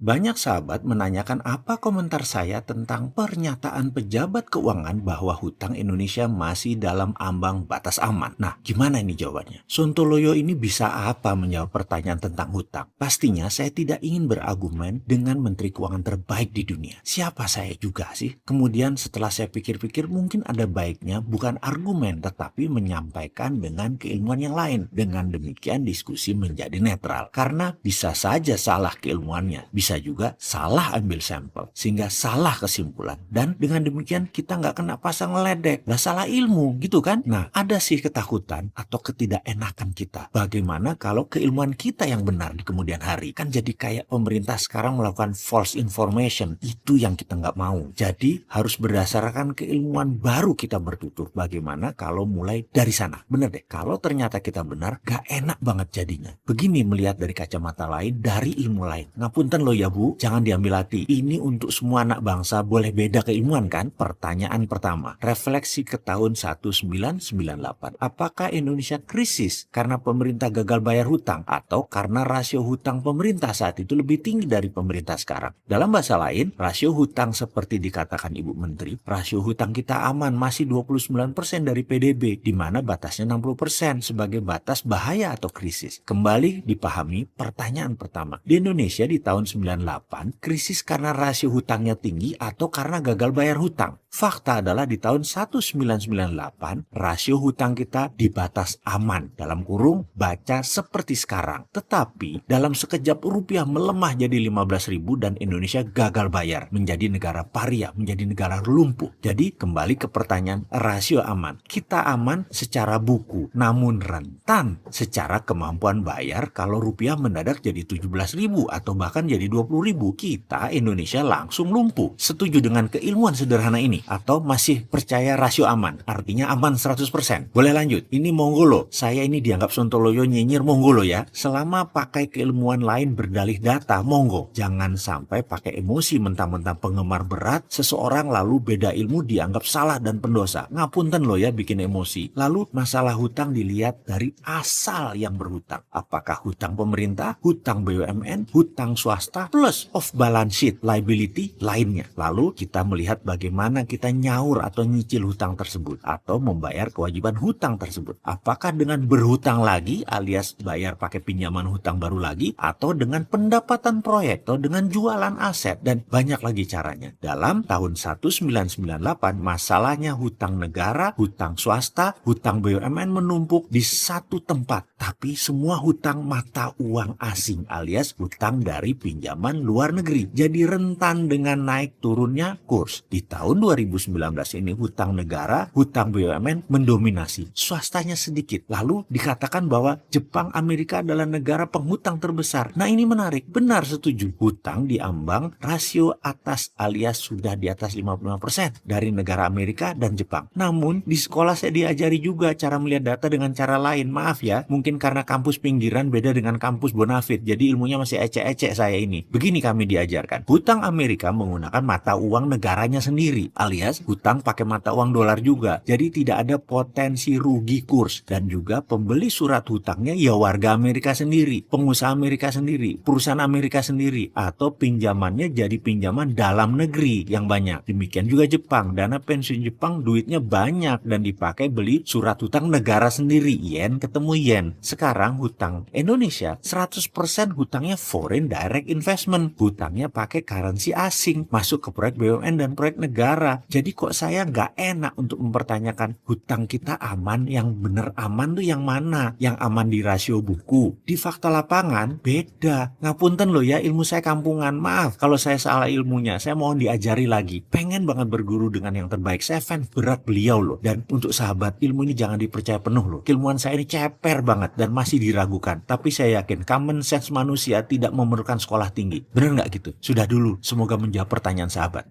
Banyak sahabat menanyakan apa komentar saya tentang pernyataan pejabat keuangan bahwa hutang Indonesia masih dalam ambang batas aman. Nah, gimana ini jawabannya? Sontoloyo ini bisa apa menjawab pertanyaan tentang hutang? Pastinya saya tidak ingin berargumen dengan Menteri Keuangan terbaik di dunia. Siapa saya juga sih? Kemudian setelah saya pikir-pikir mungkin ada baiknya bukan argumen tetapi menyampaikan dengan keilmuan yang lain. Dengan demikian diskusi menjadi netral. Karena bisa saja salah keilmuannya. Bisa juga salah ambil sampel sehingga salah kesimpulan, dan dengan demikian kita nggak kena pasang ledek, lah salah ilmu gitu kan. Nah, ada sih ketakutan atau ketidakenakan kita bagaimana kalau keilmuan kita yang benar di kemudian hari. Kan jadi kayak pemerintah sekarang melakukan false information, itu yang kita nggak mau. Jadi harus berdasarkan keilmuan baru kita bertutur. Bagaimana kalau mulai dari sana? Bener deh, kalau ternyata kita benar gak enak banget jadinya. Begini melihat dari kacamata lain, dari ilmu lain. Ngapunten loh ya Bu, jangan diambil hati. Ini untuk semua anak bangsa, boleh beda keilmuan kan? Pertanyaan pertama, refleksi ke tahun 1998. Apakah Indonesia krisis karena pemerintah gagal bayar hutang atau karena rasio hutang pemerintah saat itu lebih tinggi dari pemerintah sekarang? Dalam bahasa lain, rasio hutang seperti dikatakan Ibu Menteri, rasio hutang kita aman masih 29% dari PDB, di mana batasnya 60% sebagai batas bahaya atau krisis. Kembali dipahami pertanyaan pertama. Di Indonesia di tahun 98, krisis karena rasio hutangnya tinggi atau karena gagal bayar hutang. Fakta adalah di tahun 1998, rasio hutang kita di batas aman, dalam kurung baca seperti sekarang. Tetapi dalam sekejap rupiah melemah jadi 15.000 dan Indonesia gagal bayar, menjadi negara paria, menjadi negara lumpuh. Jadi kembali ke pertanyaan rasio aman. Kita aman secara buku, namun rentan secara kemampuan bayar kalau rupiah mendadak jadi 17.000 atau bahkan jadi 20.000, kita Indonesia langsung lumpuh. Setuju dengan keilmuan sederhana ini? Atau masih percaya rasio aman? Artinya aman 100%. Boleh lanjut? Ini monggo loh. Saya ini dianggap sontoloyo nyinyir, monggo loh ya. Selama pakai keilmuan lain berdalih data, monggo. Jangan sampai pakai emosi mentang-mentang penggemar berat, seseorang lalu beda ilmu dianggap salah dan pendosa. Ngapunten loh ya bikin emosi. Lalu masalah hutang dilihat dari asal yang berhutang. Apakah hutang pemerintah, hutang BUMN, hutang swasta, plus off balance sheet liability lainnya. Lalu kita melihat bagaimana kita nyaur atau nyicil hutang tersebut atau membayar kewajiban hutang tersebut. Apakah dengan berhutang lagi alias bayar pakai pinjaman hutang baru lagi, atau dengan pendapatan proyek atau dengan jualan aset, dan banyak lagi caranya. Dalam tahun 1998 masalahnya hutang negara, hutang swasta, hutang BUMN menumpuk di satu tempat, tapi semua hutang mata uang asing alias hutang dari pinjaman luar negeri. Jadi rentan dengan naik turunnya kurs. Di tahun 2019 ini hutang negara, hutang BUMN mendominasi. Swastanya sedikit. Lalu dikatakan bahwa Jepang, Amerika adalah negara penghutang terbesar. Nah ini menarik. Benar, setuju. Hutang diambang rasio atas alias sudah di atas 55% dari negara Amerika dan Jepang. Namun di sekolah saya diajari juga cara melihat data dengan cara lain. Maaf ya, mungkin karena kampus pinggiran beda dengan kampus Bonafit. Jadi ilmunya masih ecek-ecek saya ini. Begini kami diajarkan. Hutang Amerika menggunakan mata uang negaranya sendiri, alias hutang pakai mata uang dolar juga. Jadi tidak ada potensi rugi kurs, dan juga pembeli surat hutangnya ya warga Amerika sendiri, pengusaha Amerika sendiri, perusahaan Amerika sendiri, atau pinjamannya jadi pinjaman dalam negeri yang banyak. Demikian juga Jepang, dana pensiun Jepang duitnya banyak dan dipakai beli surat hutang negara sendiri, yen ketemu yen. Sekarang hutang Indonesia 100% hutangnya foreign direct investment, hutangnya pakai currency asing, masuk ke proyek BUMN dan proyek negara. Jadi kok saya nggak enak untuk mempertanyakan hutang kita aman, yang bener aman tuh yang mana? Yang aman di rasio buku, di fakta lapangan beda. Ngapunten loh ya, ilmu saya kampungan. Maaf kalau saya salah ilmunya, saya mohon diajari lagi. Pengen banget berguru dengan yang terbaik, saya fans berat beliau loh. Dan untuk sahabat, ilmu ini jangan dipercaya penuh loh. Ilmuwan saya ini ceper banget dan masih diragukan. Tapi saya yakin common sense manusia tidak memerlukan sekolah tinggi. Bener nggak gitu? Sudah dulu, semoga menjawab pertanyaan sahabat.